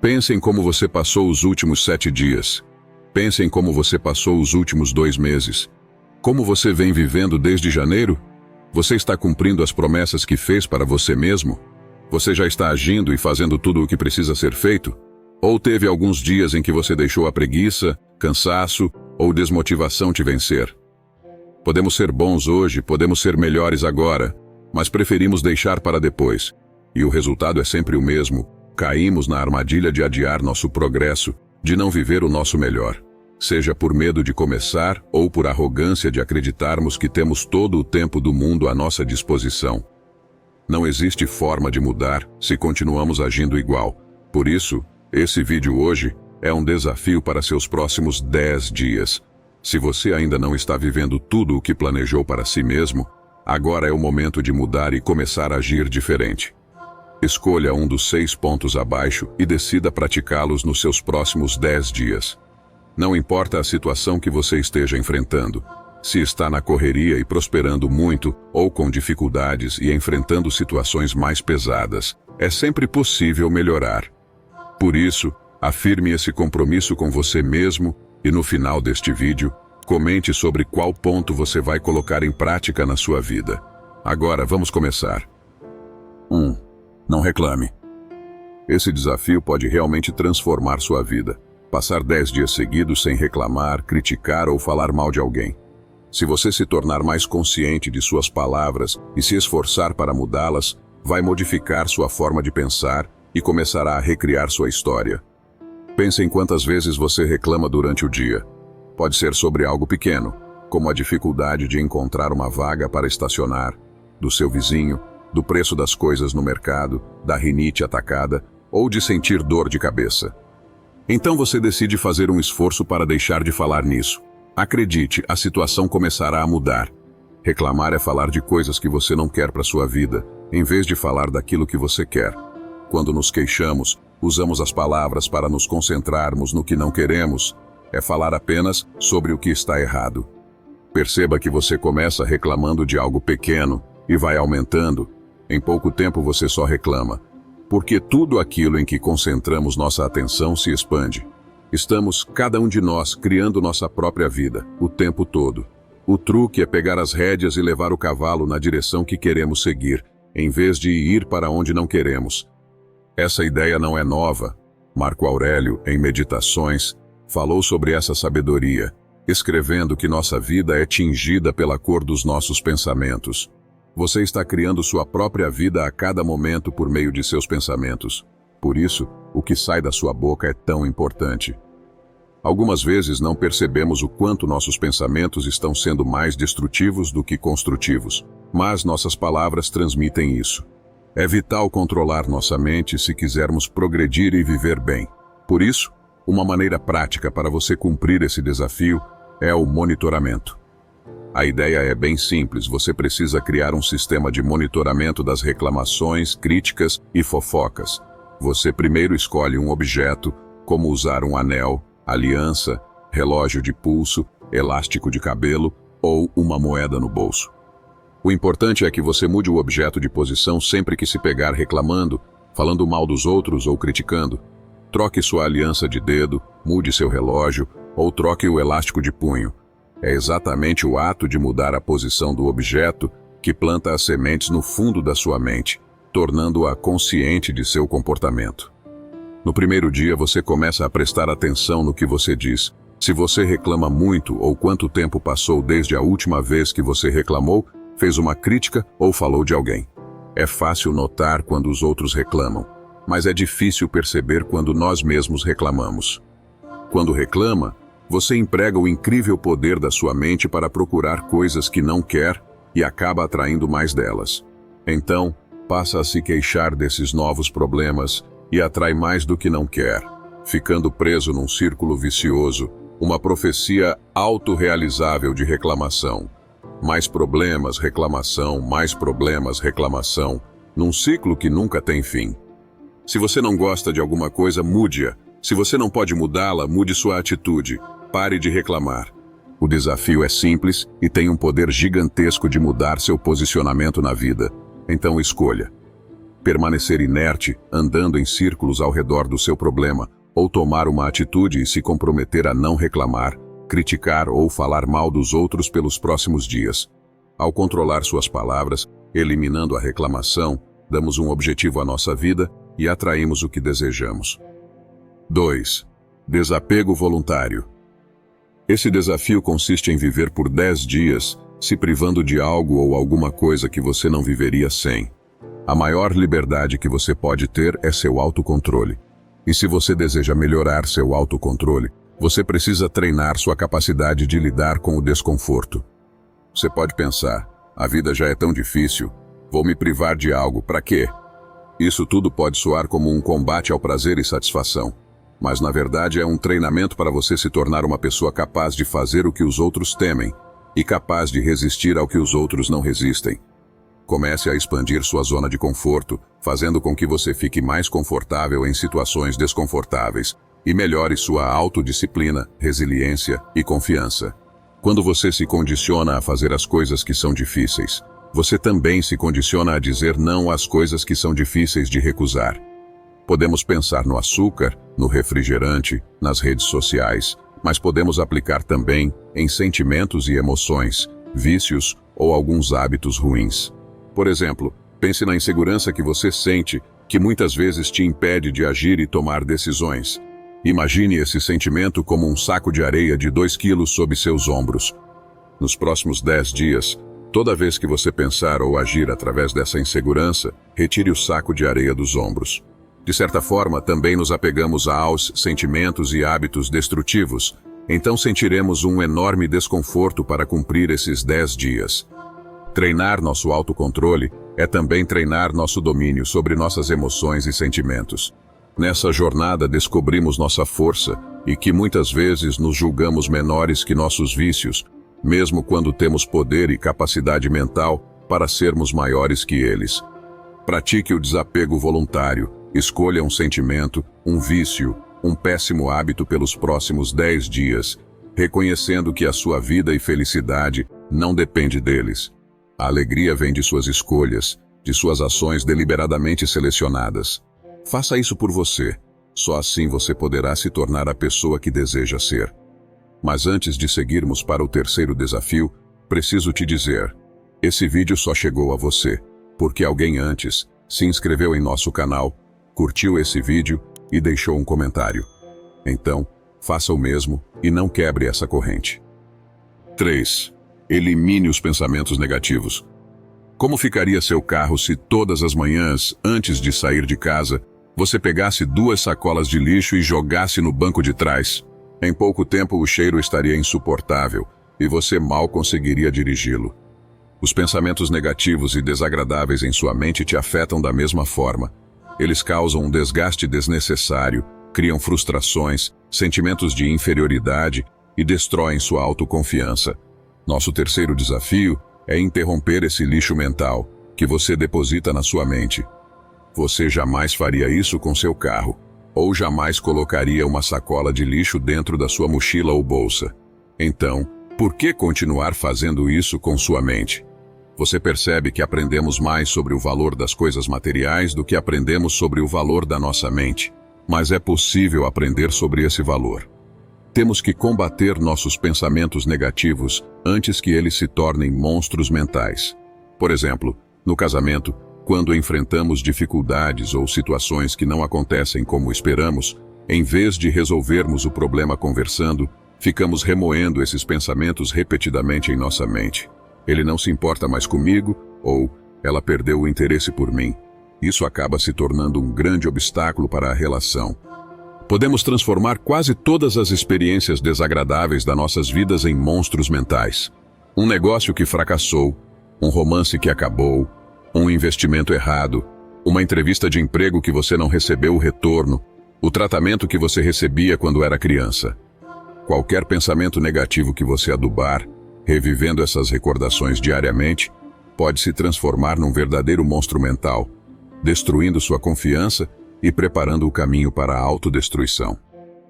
Pense em como você passou os últimos 7 dias. Pense em como você passou os últimos 2 meses. Como você vem vivendo desde janeiro? Você está cumprindo as promessas que fez para você mesmo? Você já está agindo e fazendo tudo o que precisa ser feito? Ou teve alguns dias em que você deixou a preguiça, cansaço ou desmotivação te vencer? Podemos ser bons hoje, podemos ser melhores agora, mas preferimos deixar para depois. E o resultado é sempre o mesmo. Caímos na armadilha de adiar nosso progresso, de não viver o nosso melhor. Seja por medo de começar ou por arrogância de acreditarmos que temos todo o tempo do mundo à nossa disposição. Não existe forma de mudar se continuamos agindo igual. Por isso, esse vídeo hoje é um desafio para seus próximos 10 dias. Se você ainda não está vivendo tudo o que planejou para si mesmo, agora é o momento de mudar e começar a agir diferente. Escolha um dos 6 pontos abaixo e decida praticá-los nos seus próximos 10 dias. Não importa a situação que você esteja enfrentando, se está na correria e prosperando muito, ou com dificuldades e enfrentando situações mais pesadas, é sempre possível melhorar. Por isso, afirme esse compromisso com você mesmo e no final deste vídeo, comente sobre qual ponto você vai colocar em prática na sua vida. Agora, vamos começar. 1. Não reclame. Esse desafio pode realmente transformar sua vida. Passar 10 dias seguidos sem reclamar, criticar ou falar mal de alguém. Se você se tornar mais consciente de suas palavras e se esforçar para mudá-las, vai modificar sua forma de pensar e começará a recriar sua história. Pense em quantas vezes você reclama durante o dia. Pode ser sobre algo pequeno, como a dificuldade de encontrar uma vaga para estacionar, do seu vizinho, do preço das coisas no mercado, da rinite atacada ou de sentir dor de cabeça. Então você decide fazer um esforço para deixar de falar nisso. Acredite, a situação começará a mudar. Reclamar é falar de coisas que você não quer para sua vida, em vez de falar daquilo que você quer. Quando nos queixamos, usamos as palavras para nos concentrarmos no que não queremos. É falar apenas sobre o que está errado. Perceba que você começa reclamando de algo pequeno e vai aumentando. Em pouco tempo você só reclama, porque tudo aquilo em que concentramos nossa atenção se expande. Estamos, cada um de nós, criando nossa própria vida, o tempo todo. O truque é pegar as rédeas e levar o cavalo na direção que queremos seguir, em vez de ir para onde não queremos. Essa ideia não é nova. Marco Aurélio, em Meditações, falou sobre essa sabedoria, escrevendo que nossa vida é tingida pela cor dos nossos pensamentos. Você está criando sua própria vida a cada momento por meio de seus pensamentos. Por isso, o que sai da sua boca é tão importante. Algumas vezes não percebemos o quanto nossos pensamentos estão sendo mais destrutivos do que construtivos, mas nossas palavras transmitem isso. É vital controlar nossa mente se quisermos progredir e viver bem. Por isso, uma maneira prática para você cumprir esse desafio é o monitoramento. A ideia é bem simples, você precisa criar um sistema de monitoramento das reclamações, críticas e fofocas. Você primeiro escolhe um objeto, como usar um anel, aliança, relógio de pulso, elástico de cabelo ou uma moeda no bolso. O importante é que você mude o objeto de posição sempre que se pegar reclamando, falando mal dos outros ou criticando. Troque sua aliança de dedo, mude seu relógio ou troque o elástico de punho. É exatamente o ato de mudar a posição do objeto que planta as sementes no fundo da sua mente, tornando-a consciente de seu comportamento. No primeiro dia você começa a prestar atenção no que você diz. Se você reclama muito ou quanto tempo passou desde a última vez que você reclamou, fez uma crítica ou falou de alguém. É fácil notar quando os outros reclamam, mas é difícil perceber quando nós mesmos reclamamos. Quando reclama, você emprega o incrível poder da sua mente para procurar coisas que não quer e acaba atraindo mais delas. Então, passa a se queixar desses novos problemas e atrai mais do que não quer, ficando preso num círculo vicioso, uma profecia autorrealizável de reclamação. Mais problemas, reclamação, mais problemas, reclamação, num ciclo que nunca tem fim. Se você não gosta de alguma coisa, mude-a. Se você não pode mudá-la, mude sua atitude. Pare de reclamar. O desafio é simples e tem um poder gigantesco de mudar seu posicionamento na vida. Então escolha. permanecer inerte, andando em círculos ao redor do seu problema, ou tomar uma atitude e se comprometer a não reclamar, criticar ou falar mal dos outros pelos próximos dias. Ao controlar suas palavras, eliminando a reclamação, damos um objetivo à nossa vida e atraímos o que desejamos. 2. Desapego voluntário. Esse desafio consiste em viver por 10 dias, se privando de algo ou alguma coisa que você não viveria sem. A maior liberdade que você pode ter é seu autocontrole. E se você deseja melhorar seu autocontrole, você precisa treinar sua capacidade de lidar com o desconforto. Você pode pensar, a vida já é tão difícil, vou me privar de algo, para quê? Isso tudo pode soar como um combate ao prazer e satisfação, mas na verdade é um treinamento para você se tornar uma pessoa capaz de fazer o que os outros temem e capaz de resistir ao que os outros não resistem. Comece a expandir sua zona de conforto, fazendo com que você fique mais confortável em situações desconfortáveis e melhore sua autodisciplina, resiliência e confiança. Quando você se condiciona a fazer as coisas que são difíceis, você também se condiciona a dizer não às coisas que são difíceis de recusar. Podemos pensar no açúcar, no refrigerante, nas redes sociais, mas podemos aplicar também em sentimentos e emoções, vícios ou alguns hábitos ruins. Por exemplo, pense na insegurança que você sente, que muitas vezes te impede de agir e tomar decisões. Imagine esse sentimento como um saco de areia de 2 quilos sob seus ombros. Nos próximos 10 dias, toda vez que você pensar ou agir através dessa insegurança, retire o saco de areia dos ombros. De certa forma, também nos apegamos aos sentimentos e hábitos destrutivos, então sentiremos um enorme desconforto para cumprir esses 10 dias. Treinar nosso autocontrole é também treinar nosso domínio sobre nossas emoções e sentimentos. Nessa jornada descobrimos nossa força e que muitas vezes nos julgamos menores que nossos vícios, mesmo quando temos poder e capacidade mental para sermos maiores que eles. Pratique o desapego voluntário, escolha um sentimento, um vício, um péssimo hábito pelos próximos 10 dias, reconhecendo que a sua vida e felicidade não depende deles. A alegria vem de suas escolhas, de suas ações deliberadamente selecionadas. Faça isso por você. Só assim você poderá se tornar a pessoa que deseja ser. Mas antes de seguirmos para o terceiro desafio, preciso te dizer, esse vídeo só chegou a você, porque alguém antes se inscreveu em nosso canal, curtiu esse vídeo e deixou um comentário. Então, faça o mesmo e não quebre essa corrente. 3. Elimine os pensamentos negativos. Como ficaria seu carro se todas as manhãs, antes de sair de casa, você pegasse 2 sacolas de lixo e jogasse no banco de trás? Em pouco tempo o cheiro estaria insuportável e você mal conseguiria dirigi-lo. Os pensamentos negativos e desagradáveis em sua mente te afetam da mesma forma. Eles causam um desgaste desnecessário, criam frustrações, sentimentos de inferioridade e destroem sua autoconfiança. Nosso terceiro desafio é interromper esse lixo mental que você deposita na sua mente. Você jamais faria isso com seu carro, ou jamais colocaria uma sacola de lixo dentro da sua mochila ou bolsa. Então, por que continuar fazendo isso com sua mente? Você percebe que aprendemos mais sobre o valor das coisas materiais do que aprendemos sobre o valor da nossa mente. Mas é possível aprender sobre esse valor. Temos que combater nossos pensamentos negativos antes que eles se tornem monstros mentais. Por exemplo, no casamento, quando enfrentamos dificuldades ou situações que não acontecem como esperamos, em vez de resolvermos o problema conversando, ficamos remoendo esses pensamentos repetidamente em nossa mente. Ele não se importa mais comigo, ou ela perdeu o interesse por mim. Isso acaba se tornando um grande obstáculo para a relação. Podemos transformar quase todas as experiências desagradáveis das nossas vidas em monstros mentais. Um negócio que fracassou, um romance que acabou, um investimento errado, uma entrevista de emprego que você não recebeu o retorno, o tratamento que você recebia quando era criança. Qualquer pensamento negativo que você adubar, revivendo essas recordações diariamente, pode se transformar num verdadeiro monstro mental, destruindo sua confiança e preparando o caminho para a autodestruição.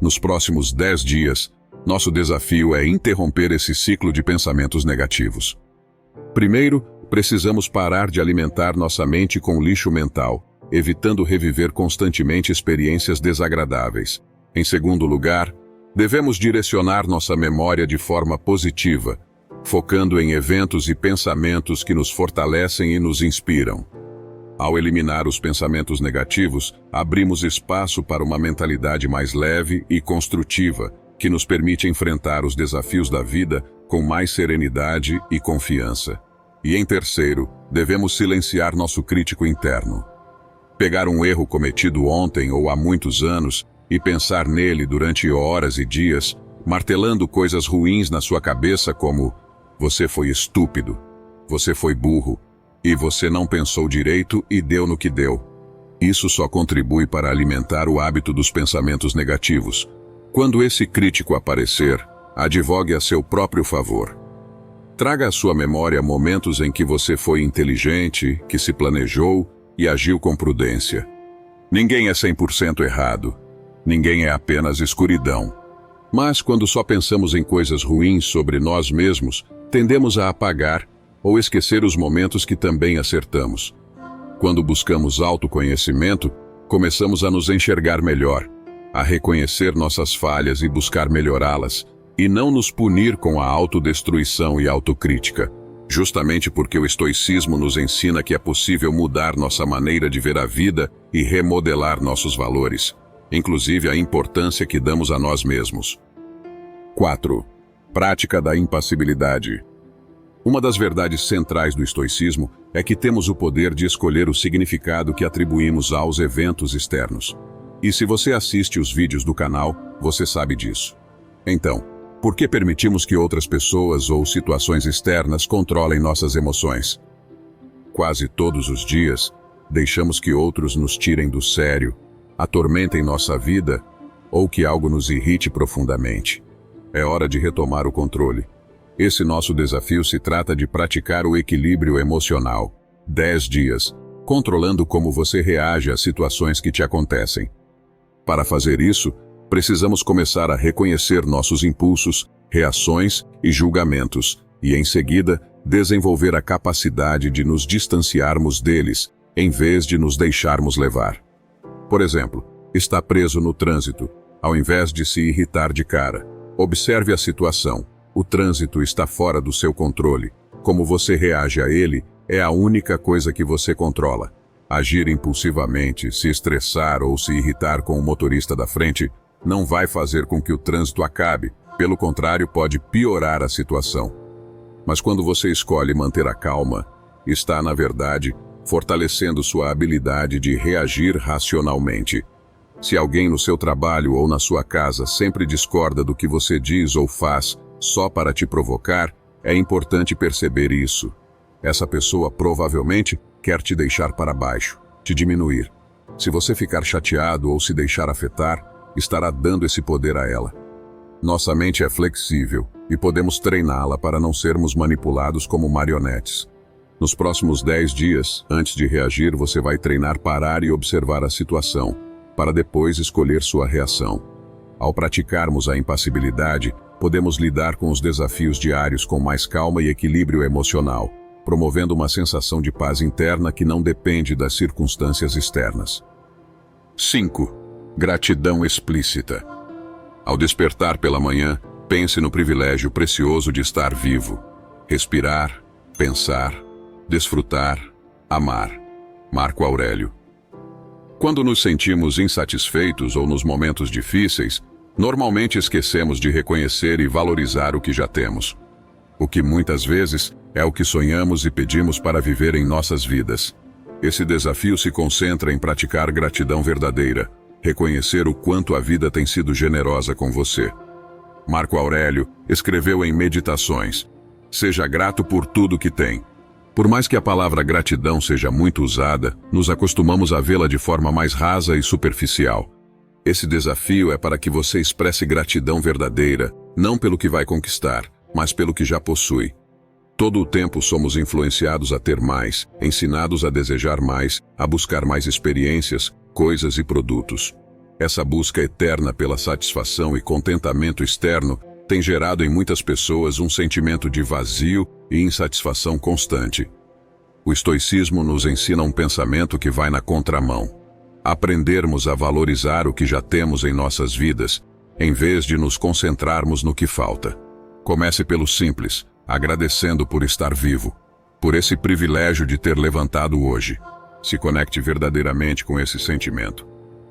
Nos próximos 10 dias, nosso desafio é interromper esse ciclo de pensamentos negativos. Primeiro, precisamos parar de alimentar nossa mente com lixo mental evitando reviver constantemente experiências desagradáveis. Em segundo lugar, devemos direcionar nossa memória de forma positiva, focando em eventos e pensamentos que nos fortalecem e nos inspiram. Ao eliminar os pensamentos negativos, abrimos espaço para uma mentalidade mais leve e construtiva, que nos permite enfrentar os desafios da vida com mais serenidade e confiança. E em terceiro, devemos silenciar nosso crítico interno. Pegar um erro cometido ontem ou há muitos anos e pensar nele durante horas e dias, martelando coisas ruins na sua cabeça como: você foi estúpido, você foi burro, e você não pensou direito e deu no que deu. Isso só contribui para alimentar o hábito dos pensamentos negativos. Quando esse crítico aparecer, advogue a seu próprio favor. Traga à sua memória momentos em que você foi inteligente, que se planejou e agiu com prudência. Ninguém é 100% errado. Ninguém é apenas escuridão. Mas quando só pensamos em coisas ruins sobre nós mesmos, tendemos a apagar ou esquecer os momentos que também acertamos. Quando buscamos autoconhecimento, começamos a nos enxergar melhor, a reconhecer nossas falhas e buscar melhorá-las, e não nos punir com a autodestruição e autocrítica, justamente porque o estoicismo nos ensina que é possível mudar nossa maneira de ver a vida e remodelar nossos valores, inclusive a importância que damos a nós mesmos. 4. Prática da impassibilidade. Uma das verdades centrais do estoicismo é que temos o poder de escolher o significado que atribuímos aos eventos externos. E se você assiste os vídeos do canal, você sabe disso. Então, por que permitimos que outras pessoas ou situações externas controlem nossas emoções? Quase todos os dias, deixamos que outros nos tirem do sério, atormentem nossa vida ou que algo nos irrite profundamente. É hora de retomar o controle. Esse nosso desafio se trata de praticar o equilíbrio emocional. 10 dias, controlando como você reage às situações que te acontecem. Para fazer isso, precisamos começar a reconhecer nossos impulsos, reações e julgamentos, e em seguida, desenvolver a capacidade de nos distanciarmos deles, em vez de nos deixarmos levar. Por exemplo, está preso no trânsito, ao invés de se irritar de cara. Observe a situação. O trânsito está fora do seu controle. Como você reage a ele é a única coisa que você controla. Agir impulsivamente, se estressar ou se irritar com o motorista da frente não vai fazer com que o trânsito acabe. Pelo contrário, pode piorar a situação. Mas quando você escolhe manter a calma, está, na verdade, fortalecendo sua habilidade de reagir racionalmente. Se alguém no seu trabalho ou na sua casa sempre discorda do que você diz ou faz só para te provocar, é importante perceber isso. Essa pessoa provavelmente quer te deixar para baixo, te diminuir. Se você ficar chateado ou se deixar afetar, estará dando esse poder a ela. Nossa mente é flexível e podemos treiná-la para não sermos manipulados como marionetes. Nos próximos 10 dias, antes de reagir, você vai treinar parar e observar a situação, para depois escolher sua reação. Ao praticarmos a impassibilidade, podemos lidar com os desafios diários com mais calma e equilíbrio emocional, promovendo uma sensação de paz interna que não depende das circunstâncias externas. 5. Gratidão explícita. Ao despertar pela manhã, pense no privilégio precioso de estar vivo. Respirar, pensar, desfrutar, amar. Marco Aurélio. Quando nos sentimos insatisfeitos ou nos momentos difíceis, normalmente esquecemos de reconhecer e valorizar o que já temos. O que muitas vezes é o que sonhamos e pedimos para viver em nossas vidas. Esse desafio se concentra em praticar gratidão verdadeira, reconhecer o quanto a vida tem sido generosa com você. Marco Aurélio escreveu em Meditações: seja grato por tudo que tem. Por mais que a palavra gratidão seja muito usada, nos acostumamos a vê-la de forma mais rasa e superficial. Esse desafio é para que você expresse gratidão verdadeira, não pelo que vai conquistar, mas pelo que já possui. Todo o tempo somos influenciados a ter mais, ensinados a desejar mais, a buscar mais experiências, coisas e produtos. Essa busca eterna pela satisfação e contentamento externo tem gerado em muitas pessoas um sentimento de vazio e insatisfação constante. O estoicismo nos ensina um pensamento que vai na contramão. Aprendermos a valorizar o que já temos em nossas vidas, em vez de nos concentrarmos no que falta. Comece pelo simples, agradecendo por estar vivo, por esse privilégio de ter levantado hoje. Se conecte verdadeiramente com esse sentimento.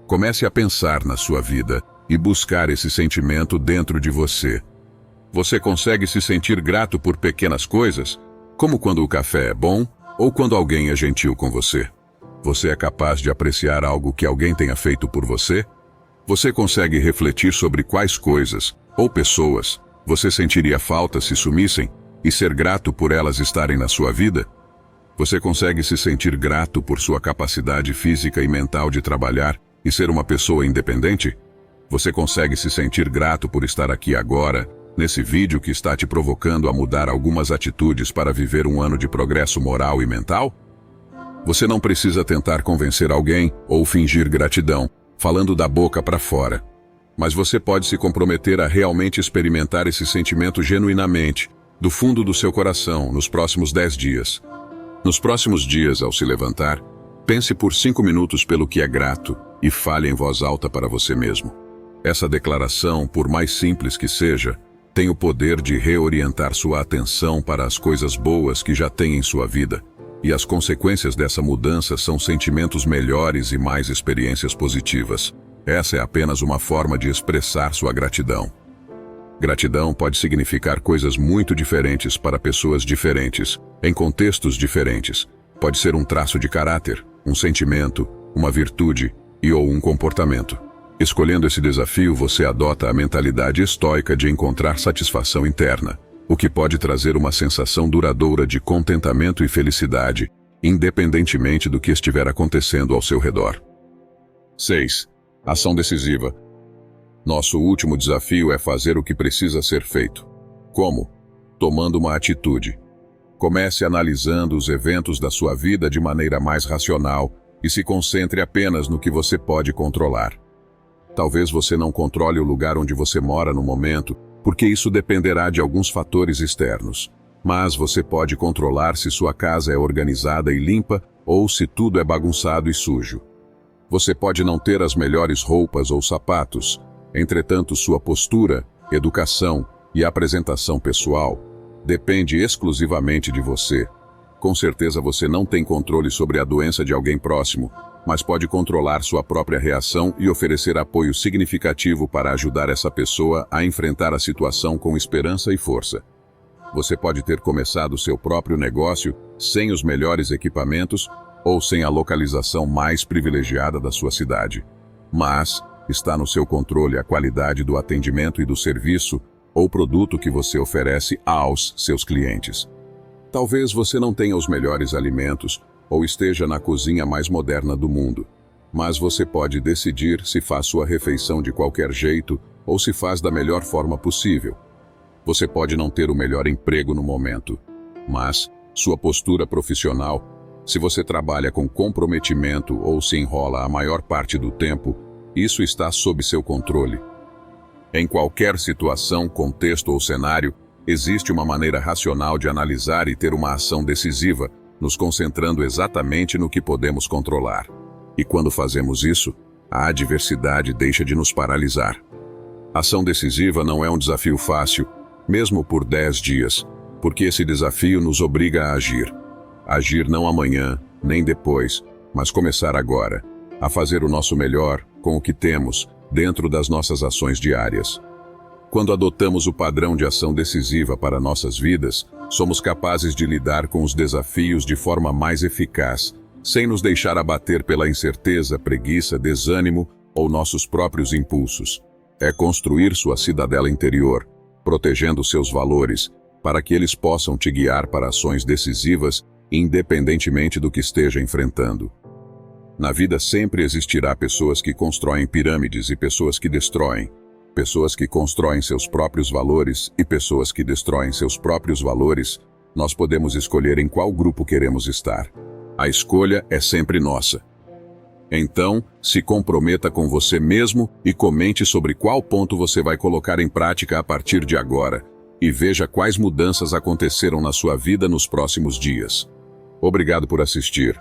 Comece a pensar na sua vida e buscar esse sentimento dentro de você. Você consegue se sentir grato por pequenas coisas, como quando o café é bom ou quando alguém é gentil com você? Você é capaz de apreciar algo que alguém tenha feito por você? Você consegue refletir sobre quais coisas ou pessoas você sentiria falta se sumissem e ser grato por elas estarem na sua vida? Você consegue se sentir grato por sua capacidade física e mental de trabalhar e ser uma pessoa independente? Você consegue se sentir grato por estar aqui agora, nesse vídeo que está te provocando a mudar algumas atitudes para viver um ano de progresso moral e mental? Você não precisa tentar convencer alguém ou fingir gratidão, falando da boca para fora. Mas você pode se comprometer a realmente experimentar esse sentimento genuinamente, do fundo do seu coração, nos próximos 10 dias. Nos próximos dias, ao se levantar, pense por 5 minutos pelo que é grato e fale em voz alta para você mesmo. Essa declaração, por mais simples que seja, tem o poder de reorientar sua atenção para as coisas boas que já tem em sua vida. E as consequências dessa mudança são sentimentos melhores e mais experiências positivas. Essa é apenas uma forma de expressar sua gratidão. Gratidão pode significar coisas muito diferentes para pessoas diferentes, em contextos diferentes. Pode ser um traço de caráter, um sentimento, uma virtude ou um comportamento. Escolhendo esse desafio, você adota a mentalidade estoica de encontrar satisfação interna, o que pode trazer uma sensação duradoura de contentamento e felicidade, independentemente do que estiver acontecendo ao seu redor. 6. Ação decisiva. Nosso último desafio é fazer o que precisa ser feito. Como? Tomando uma atitude. Comece analisando os eventos da sua vida de maneira mais racional e se concentre apenas no que você pode controlar. Talvez você não controle o lugar onde você mora no momento, porque isso dependerá de alguns fatores externos. Mas você pode controlar se sua casa é organizada e limpa ou se tudo é bagunçado e sujo. Você pode não ter as melhores roupas ou sapatos, entretanto sua postura, educação e apresentação pessoal depende exclusivamente de você. Com certeza você não tem controle sobre a doença de alguém próximo, mas pode controlar sua própria reação e oferecer apoio significativo para ajudar essa pessoa a enfrentar a situação com esperança e força. Você pode ter começado seu próprio negócio sem os melhores equipamentos ou sem a localização mais privilegiada da sua cidade. Mas está no seu controle a qualidade do atendimento e do serviço ou produto que você oferece aos seus clientes. Talvez você não tenha os melhores alimentos ou esteja na cozinha mais moderna do mundo, mas você pode decidir se faz sua refeição de qualquer jeito ou se faz da melhor forma possível. Você pode não ter o melhor emprego no momento, mas sua postura profissional, se você trabalha com comprometimento ou se enrola a maior parte do tempo, isso está sob seu controle. Em qualquer situação, contexto ou cenário, existe uma maneira racional de analisar e ter uma ação decisiva, nos concentrando exatamente no que podemos controlar. E quando fazemos isso, a adversidade deixa de nos paralisar. Ação decisiva não é um desafio fácil, mesmo por 10 dias, porque esse desafio nos obriga a agir. Agir não amanhã, nem depois, mas começar agora, a fazer o nosso melhor com o que temos, dentro das nossas ações diárias. Quando adotamos o padrão de ação decisiva para nossas vidas, somos capazes de lidar com os desafios de forma mais eficaz, sem nos deixar abater pela incerteza, preguiça, desânimo ou nossos próprios impulsos. É construir sua cidadela interior, protegendo seus valores, para que eles possam te guiar para ações decisivas, independentemente do que esteja enfrentando. Na vida sempre existirá pessoas que constroem pirâmides e pessoas que destroem. Pessoas que constroem seus próprios valores e pessoas que destroem seus próprios valores. Nós podemos escolher em qual grupo queremos estar. A escolha é sempre nossa. Então, se comprometa com você mesmo e comente sobre qual ponto você vai colocar em prática a partir de agora, e veja quais mudanças aconteceram na sua vida nos próximos dias. Obrigado por assistir.